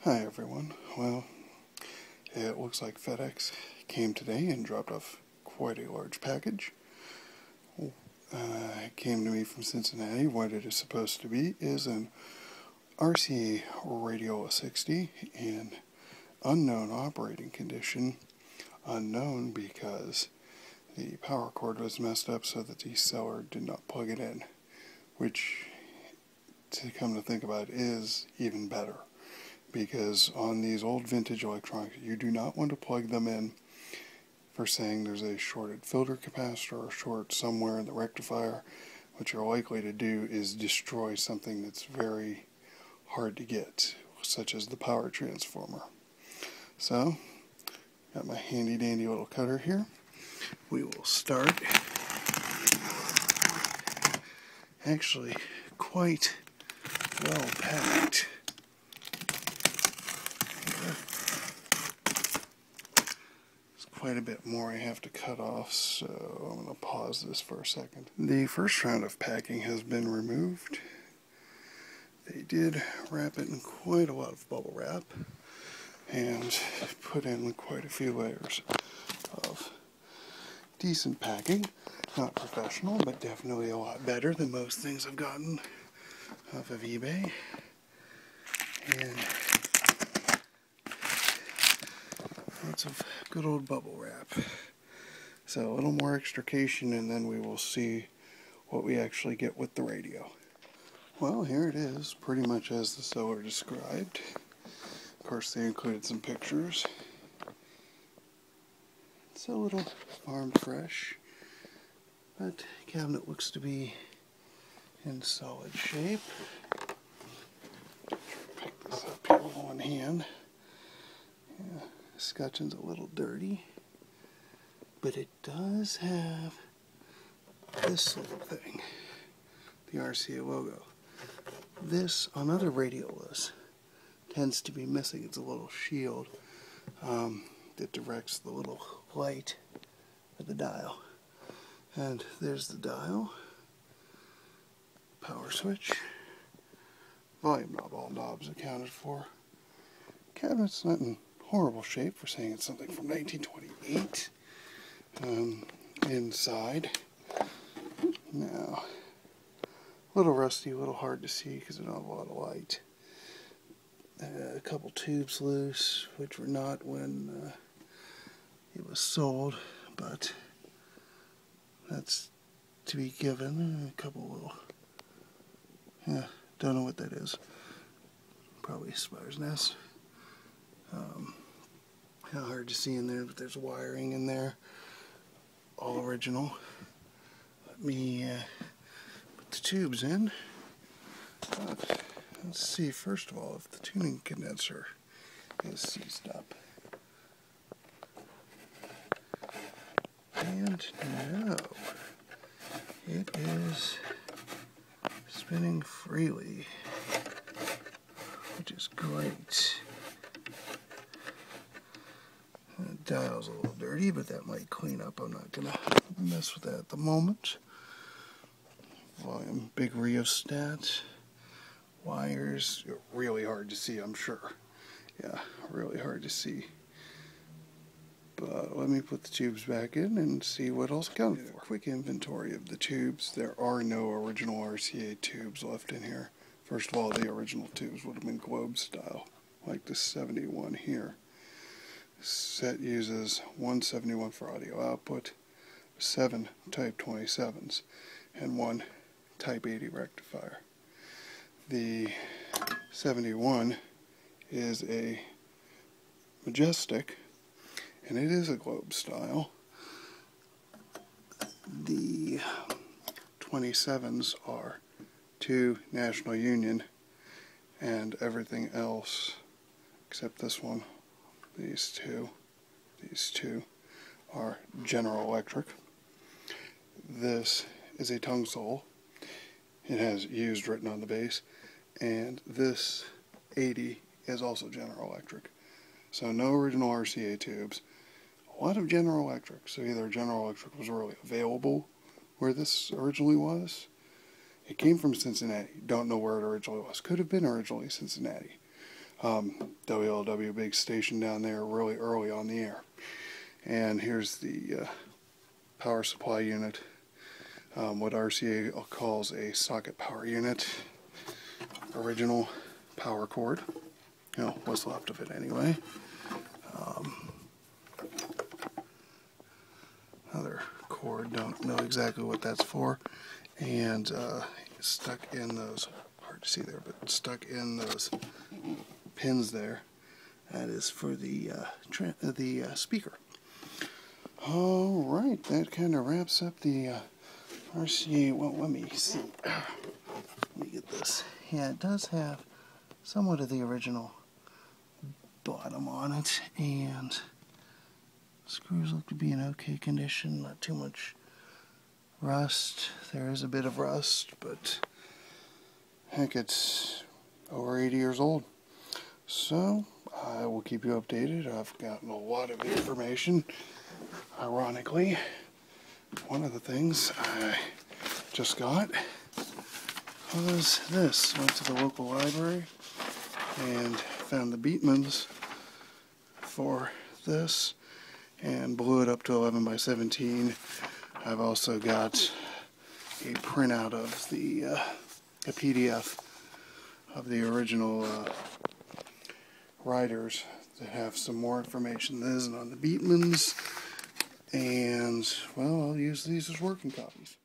Hi everyone. Well, it looks like FedEx came today and dropped off quite a large package. It came to me from Cincinnati. What it is supposed to be is an RCA Radiola 60 in unknown operating condition. Unknown because the power cord was messed up so that the seller did not plug it in, which, to come to think about it, is even better. Because on these old vintage electronics, you do not want to plug them in for saying there's a shorted filter capacitor or short somewhere in the rectifier. What you're likely to do is destroy something that's very hard to get, such as the power transformer. So, got my handy dandy little cutter here. We will start. Actually, quite well packed. Quite a bit more I have to cut off, so I'm going to pause this for a second. The first round of packing has been removed. They did wrap it in quite a lot of bubble wrap and put in quite a few layers of decent packing. Not professional, but definitely a lot better than most things I've gotten off of eBay. And lots of good old bubble wrap. So a little more extrication and then we will see what we actually get with the radio. Well, here it is, pretty much as the seller described. Of course, they included some pictures. It's a little farm fresh, but the cabinet looks to be in solid shape. Pick this up here with one hand. Yeah. The scutchion's a little dirty, but it does have this little thing, the RCA logo. This, on other radiolas, tends to be missing. It's a little shield that directs the little light of the dial. And there's the dial, power switch, volume knob, all knobs accounted for. Cabinet's not in horrible shape for saying it's something from 1928. Inside, now, a little rusty, a little hard to see because there's not a lot of light. A couple tubes loose, which were not when it was sold, but that's to be given. A couple little, don't know what that is. Probably a spider's nest. Hard to see in there, but there's wiring in there, all original. Let me put the tubes in. Let's see, first of all, if the tuning condenser is seized up. And no, it is spinning freely, which is great. The dial's a little dirty, but that might clean up. I'm not going to mess with that at the moment. Volume, big rheostat. Wires, really hard to see, I'm sure. Yeah, really hard to see. But let me put the tubes back in and see what else accounted for. Quick inventory of the tubes. There are no original RCA tubes left in here. First of all, the original tubes would have been globe style, like the 71 here. This set uses 171 for audio output, 7 Type 27s, and 1 Type 80 rectifier. The 71 is a Majestic, and it is a globe style. The 27s are 2 National Union, and everything else, except this one, these two are General Electric. This is a tongue sole. It has used written on the base, and this 80 is also General Electric. So no original RCA tubes, a lot of General Electric. So either General Electric was really available where this originally was. It came from Cincinnati. Don't know where it originally was. Could have been originally Cincinnati. WLW big station down there really early on the air. And here's the power supply unit, what RCA calls a socket power unit. Original power cord, you know, what's left of it anyway. Another cord, don't know exactly what that's for, and stuck in those, hard to see there, but stuck in those pins there, that is for the speaker. Alright, that kind of wraps up the RCA, well, let me see, let me get this. Yeah, it does have somewhat of the original bottom on it, and screws look to be in okay condition, not too much rust. There is a bit of rust, but heck, it's over 80 years old. So, I will keep you updated. I've gotten a lot of information. Ironically, one of the things I just got was this. Went to the local library and found the Beatmans for this and blew it up to 11 by 17. I've also got a printout of the a PDF of the original writers that have some more information that isn't on the Beatmans, and well, I'll use these as working copies.